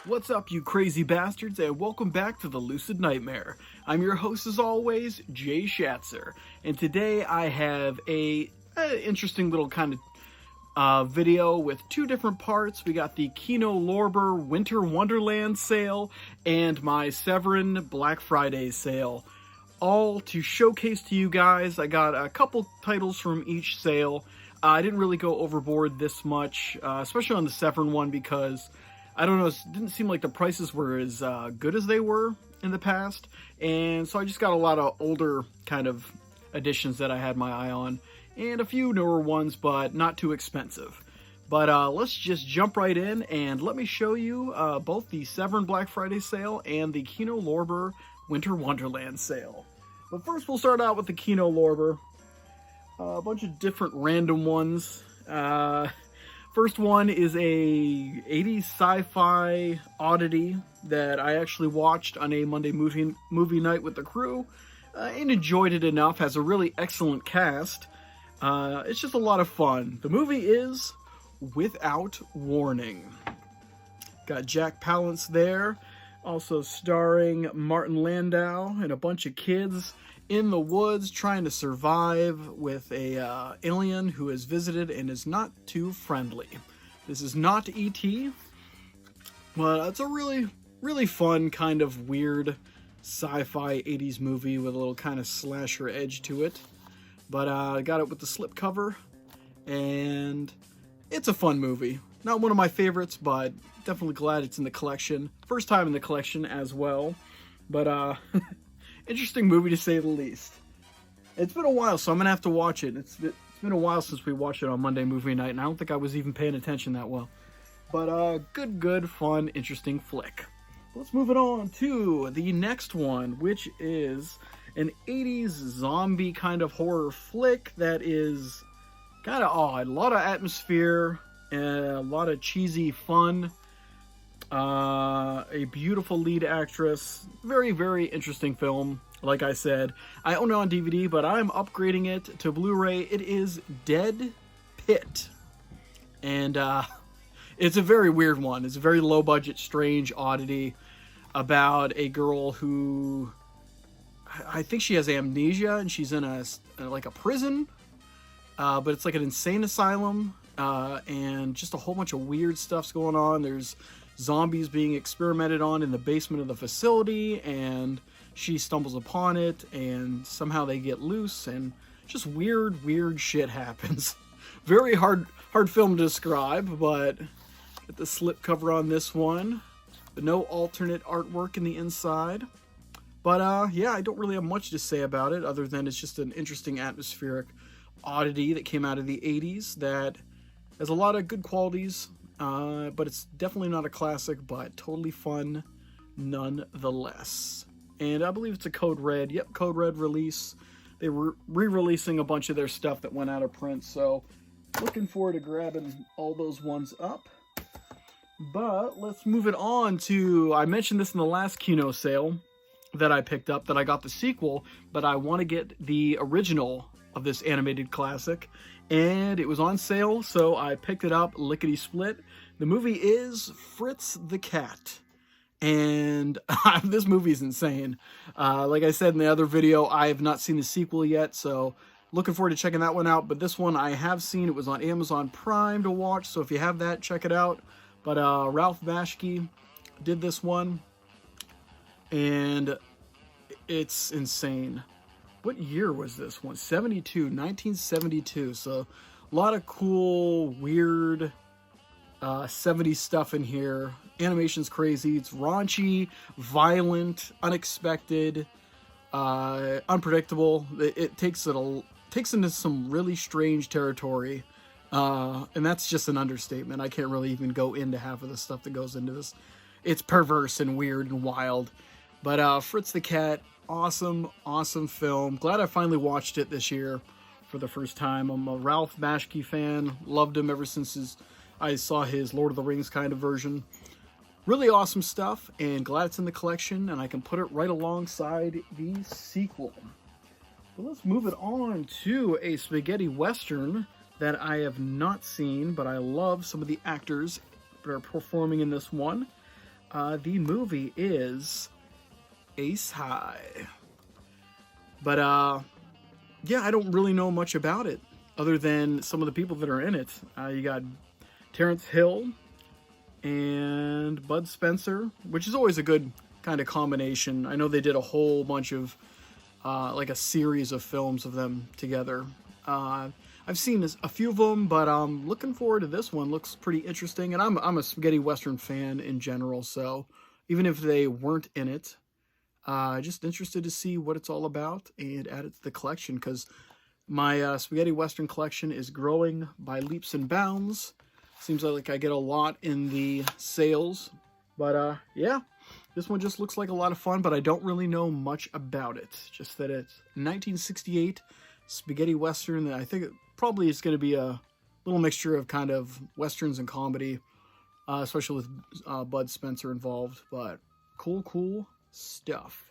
What's up, you crazy bastards, and welcome back to the Lucid Nightmare. I'm your host, as always, Jay Schatzer, and today I have a interesting little kind of video with two different parts. We got the Kino Lorber Winter Wonderland sale and my Severin Black Friday sale, all to showcase to you guys. I got a couple titles from each sale. I didn't really go overboard this much, especially on the Severin one, because I don't know, it didn't seem like the prices were as good as they were in the past, and so I just got a lot of older kind of editions that I had my eye on, and a few newer ones, but not too expensive. But let's just jump right in, and let me show you both the Severin Black Friday sale and the Kino Lorber Winter Wonderland sale. But first we'll start out with the Kino Lorber. A bunch of different random ones. First one is a 80s sci-fi oddity that I actually watched on a Monday movie night with the crew and enjoyed it enough. Has a really excellent cast. It's just a lot of fun. The movie is Without Warning. Got Jack Palance there, also starring Martin Landau and a bunch of kids in the woods trying to survive with a alien who has visited and is not too friendly. This is not E.T., but it's a really fun kind of weird sci-fi 80s movie with a little kind of slasher edge to it. But I got it with the slipcover, and it's a fun movie. Not one of my favorites, but definitely glad it's in the collection. First time in the collection as well, but interesting movie to say the least. It's been a while, so I'm gonna have to watch it. It's been a while since we watched it on Monday movie night, and I don't think I was even paying attention that well. But good, fun, interesting flick. Let's move it on to the next one, which is an 80s zombie kind of horror flick that is kind of odd. A lot of atmosphere and a lot of cheesy fun. A beautiful lead actress. Very interesting film. Like I said, I own it on DVD, but I'm upgrading it to Blu-ray. It is Dead Pit, and it's a very weird one. It's a very low-budget, strange oddity about a girl who, I think she has amnesia, and she's in a prison, but it's like an insane asylum, and just a whole bunch of weird stuff's going on. There's zombies being experimented on in the basement of the facility, and she stumbles upon it, and somehow they get loose, and just weird shit happens. Very hard film to describe, but get the slipcover on this one, but no alternate artwork in the inside. But yeah, I don't really have much to say about it, other than it's just an interesting atmospheric oddity that came out of the 80s that has a lot of good qualities. But it's definitely not a classic, but totally fun nonetheless. And I believe it's a Code Red. Yep, Code Red release. They were re-releasing a bunch of their stuff that went out of print, so looking forward to grabbing all those ones up. But let's move it on to, I mentioned this in the last Kino sale that I picked up, that I got the sequel, but I want to get the original of this animated classic, and it was on sale, so I picked it up lickety-split. The movie is Fritz the Cat, and this movie is insane. Like I said in the other video, I have not seen the sequel yet, so looking forward to checking that one out. But this one I have seen. It was on Amazon Prime to watch, so if you have that, check it out. But Ralph Bakshi did this one, and it's insane. What year was this one? 1972. So a lot of cool, weird 70s stuff in here. Animation's crazy. It's raunchy, violent, unexpected, unpredictable. It takes into some really strange territory. And that's just an understatement. I can't really even go into half of the stuff that goes into this. It's perverse and weird and wild. But Fritz the Cat, awesome film. Glad I finally watched it this year for the first time. I'm a Ralph Bakshi fan. Loved him ever since I saw his Lord of the Rings kind of version. Really awesome stuff, and glad it's in the collection, and I can put it right alongside the sequel. But let's move it on to a spaghetti western that I have not seen, but I love some of the actors that are performing in this one. The movie is Ace High. But yeah, I don't really know much about it other than some of the people that are in it. You got Terrence Hill and Bud Spencer, which is always a good kind of combination. I know they did a whole bunch of like a series of films of them together. I've seen a few of them, but I'm looking forward to this one. Looks pretty interesting, and I'm a spaghetti western fan in general, so even if they weren't in it, just interested to see what it's all about and add it to the collection, because my spaghetti western collection is growing by leaps and bounds. Seems like I get a lot in the sales, but yeah, this one just looks like a lot of fun, but I don't really know much about it. Just that it's 1968 spaghetti western that I think it probably is going to be a little mixture of kind of westerns and comedy, especially with Bud Spencer involved, but cool stuff.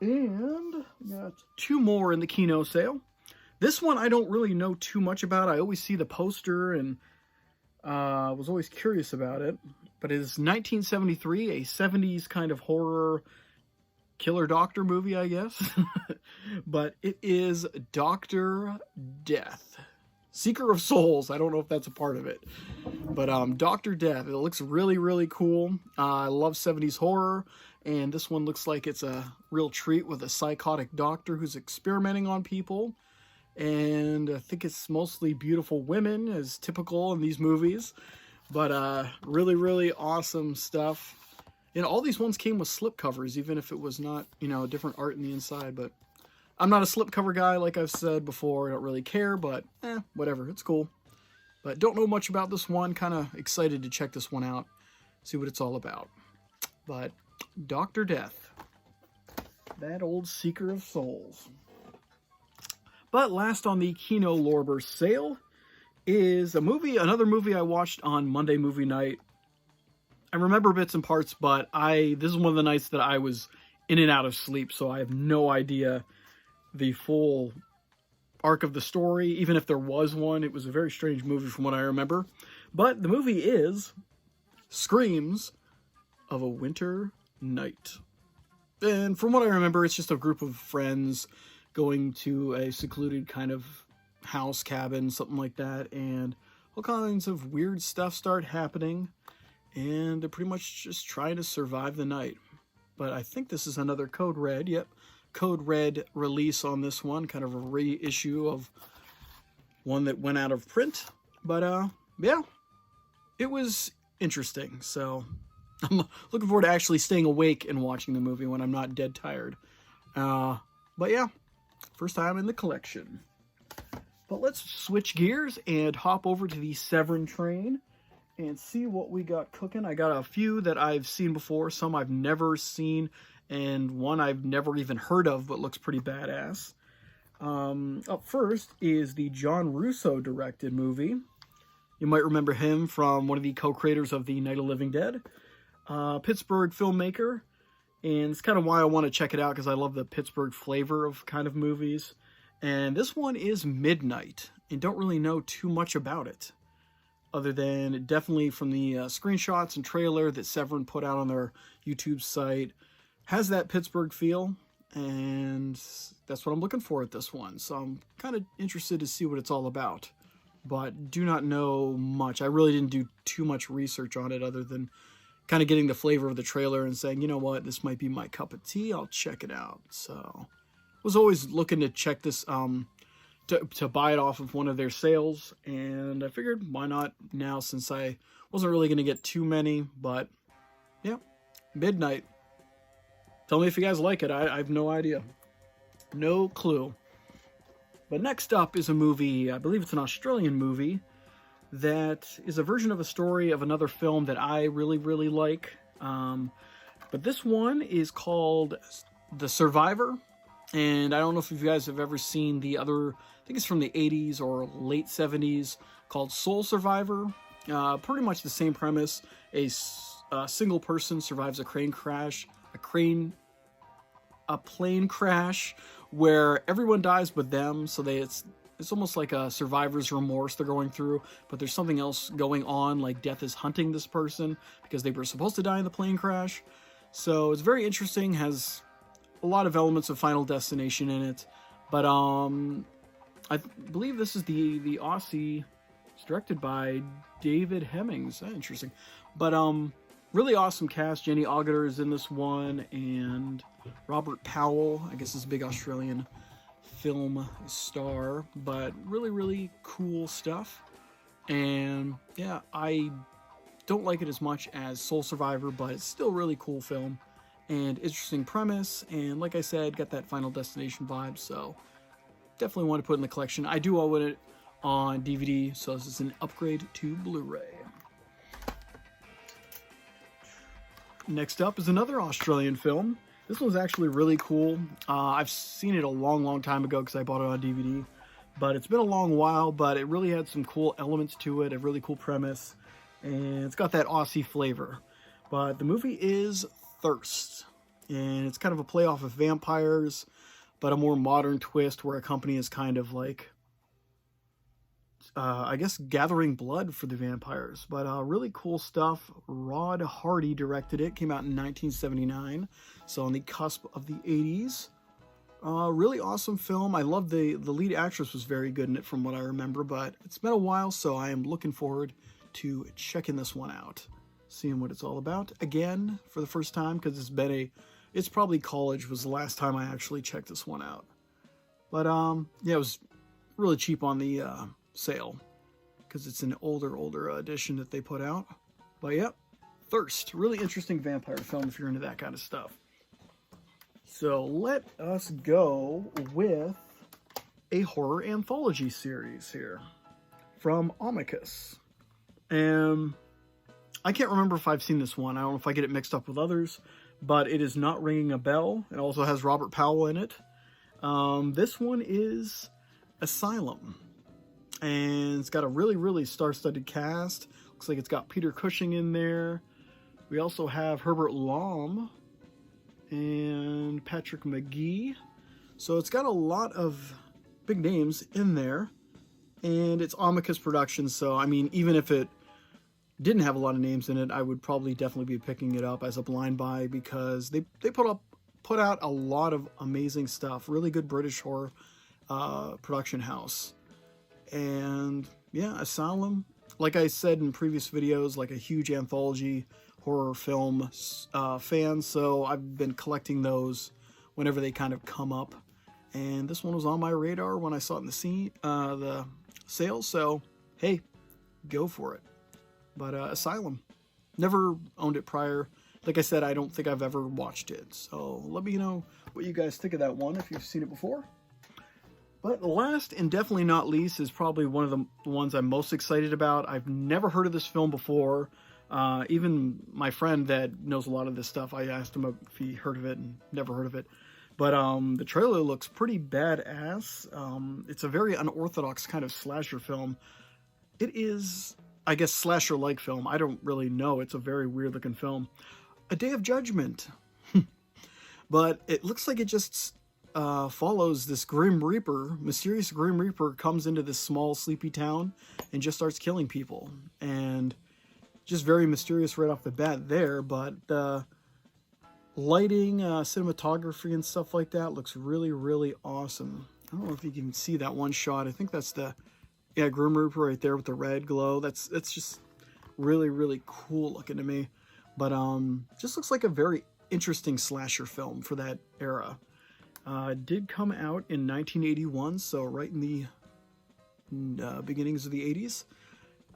And we got two more in the Kino sale. This one I don't really know too much about. I always see the poster and was always curious about it. But it is 1973, a 70s kind of horror killer doctor movie, I guess. But it is Dr. Death. Seeker of Souls. I don't know if that's a part of it. But Dr. Death. It looks really cool. I love 70s horror. And this one looks like it's a real treat with a psychotic doctor who's experimenting on people. And I think it's mostly beautiful women, as typical in these movies. But really awesome stuff. And all these ones came with slipcovers, even if it was not, different art in the inside. But I'm not a slipcover guy, like I've said before. I don't really care, but whatever. It's cool. But don't know much about this one. Kind of excited to check this one out, see what it's all about. But Dr. Death, that old seeker of souls. But last on the Kino Lorber sale is another movie I watched on Monday movie night. I remember bits and parts, but this is one of the nights that I was in and out of sleep, so I have no idea the full arc of the story. Even if there was one, it was a very strange movie from what I remember. But the movie is Screams of a Winter Night. And from what I remember, it's just a group of friends going to a secluded kind of house, cabin, something like that, and all kinds of weird stuff start happening, and they're pretty much just trying to survive the night. But I think this is another Code Red. Yep, Code Red release on this one, kind of a reissue of one that went out of print. But yeah, it was interesting, so I'm looking forward to actually staying awake and watching the movie when I'm not dead tired. But yeah, first time in the collection. But let's switch gears and hop over to the Severin train and see what we got cooking. I got a few that I've seen before, some I've never seen, and one I've never even heard of, but looks pretty badass. Up first is the John Russo directed movie. You might remember him from one of the co-creators of the Night of the Living Dead. Pittsburgh filmmaker, and it's kind of why I want to check it out, because I love the Pittsburgh flavor of kind of movies. And this one is Midnight, and don't really know too much about it, other than definitely from the screenshots and trailer that Severin put out on their YouTube site. Has that Pittsburgh feel, and that's what I'm looking for at this one. So I'm kind of interested to see what it's all about, but do not know much. I really didn't do too much research on it, other than kind of getting the flavor of the trailer and saying, you know what, this might be my cup of tea. I'll check it out. So was always looking to check this, to buy it off of one of their sales, and I figured why not now, since I wasn't really going to get too many. But yeah, Midnight. Tell me if you guys like it. I have no idea. No clue. But next up is a movie, I believe it's an Australian movie, that is a version of a story of another film that I really like. But this one is called The Survivor. And I don't know if you guys have ever seen the other, I think it's from the 80s or late 70s, called Soul Survivor. Pretty much the same premise. A single person survives a plane crash where everyone dies but them. So it's it's almost like a survivor's remorse they're going through, but there's something else going on, like death is hunting this person because they were supposed to die in the plane crash. So it's very interesting, has a lot of elements of Final Destination in it. But I believe this is the Aussie. It's directed by David Hemmings. Interesting. But really awesome cast. Jenny Agutter is in this one, and Robert Powell, I guess, is a big Australian film star. But really, really cool stuff. And yeah, I don't like it as much as Soul Survivor, but it's still a really cool film and interesting premise. And like I said, got that Final Destination vibe, so definitely want to put in the collection. I do own it on DVD, so this is an upgrade to Blu-ray. Next up is another Australian film. This one's actually really cool. I've seen it a long, long time ago because I bought it on DVD, but it's been a long while, but it really had some cool elements to it, a really cool premise, and it's got that Aussie flavor. But the movie is Thirst, and it's kind of a play off of vampires, but a more modern twist where a company is kind of like, I guess, gathering blood for the vampires. But really cool stuff. Rod Hardy directed it. Came out in 1979, so on the cusp of the 80s. Really awesome film. I love the lead actress was very good in it from what I remember, but it's been a while, so I am looking forward to checking this one out, seeing what it's all about again for the first time, because it's probably college was the last time I actually checked this one out. But yeah, it was really cheap on the sale because it's an older edition that they put out. But yeah, Thirst, really interesting vampire film if you're into that kind of stuff. So let us go with a horror anthology series here from Amicus. And I can't remember if I've seen this one. I don't know if I get it mixed up with others, but it is not ringing a bell. It also has Robert Powell in it. This one is Asylum, and it's got a really, really star-studded cast. Looks like it's got Peter Cushing in there. We also have Herbert Lom and Patrick McGee. So it's got a lot of big names in there, and it's Amicus Productions. So I mean, even if it didn't have a lot of names in it, I would probably definitely be picking it up as a blind buy, because they put out a lot of amazing stuff. Really good British horror production house. And yeah, Asylum, like I said in previous videos, like a huge anthology horror film fan, so I've been collecting those whenever they kind of come up. And this one was on my radar when I saw it in the sale, so hey, go for it. But Asylum, never owned it prior. Like I said, I don't think I've ever watched it. So let me know what you guys think of that one if you've seen it before. But last and definitely not least is probably one of the ones I'm most excited about. I've never heard of this film before. Even my friend that knows a lot of this stuff, I asked him if he heard of it and never heard of it. But the trailer looks pretty badass. It's a very unorthodox kind of slasher film. It is, I guess, slasher-like film. I don't really know. It's a very weird-looking film. A Day of Judgment. But it looks like it just follows this Grim Reaper. Mysterious Grim Reaper comes into this small, sleepy town and just starts killing people. And just very mysterious right off the bat there. But lighting, cinematography, and stuff like that looks really, really awesome. I don't know if you can see that one shot. I think that's the... yeah, Grim Reaper right there with the red glow. That's just really, really cool looking to me. But just looks like a very interesting slasher film for that era. It did come out in 1981, so right in the beginnings of the 80s.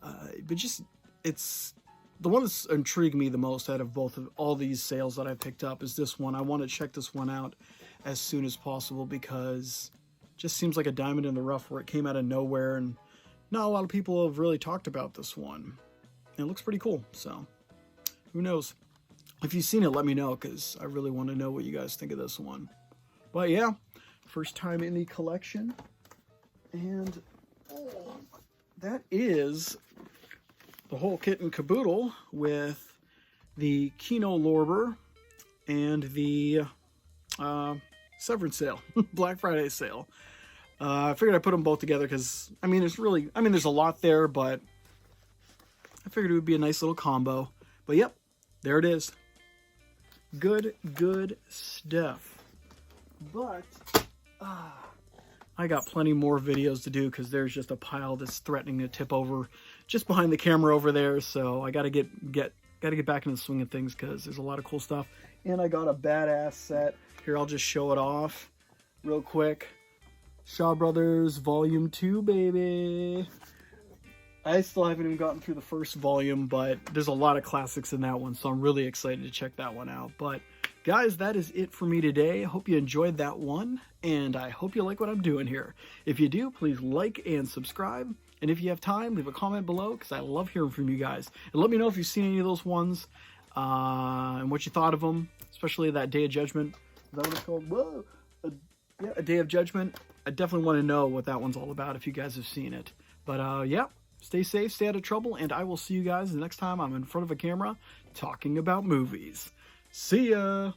But just, it's the one that's intrigued me the most out of all these sales that I picked up is this one. I want to check this one out as soon as possible because it just seems like a diamond in the rough where it came out of nowhere, and not a lot of people have really talked about this one. And it looks pretty cool, so who knows? If you've seen it, let me know, because I really want to know what you guys think of this one. But yeah, first time in the collection. And that is the whole kit and caboodle with the Kino Lorber and the Severin sale, Black Friday sale. I figured I'd put them both together because, I mean, there's a lot there, but I figured it would be a nice little combo. But yep, there it is. Good stuff. But, I got plenty more videos to do because there's just a pile that's threatening to tip over just behind the camera over there. So I got to get back into the swing of things because there's a lot of cool stuff. And I got a badass set. Here, I'll just show it off real quick. Shaw Brothers Volume 2, baby. I still haven't even gotten through the first volume, but there's a lot of classics in that one, so I'm really excited to check that one out. But guys, that is it for me today. I hope you enjoyed that one, and I hope you like what I'm doing here. If you do, please like and subscribe. And if you have time, leave a comment below, because I love hearing from you guys. And let me know if you've seen any of those ones, and what you thought of them, especially that Day of Judgment. Is that what it's called? Whoa! Yeah, A Day of Judgment. I definitely want to know what that one's all about if you guys have seen it. But yeah, stay safe, stay out of trouble, and I will see you guys the next time I'm in front of a camera talking about movies. See ya!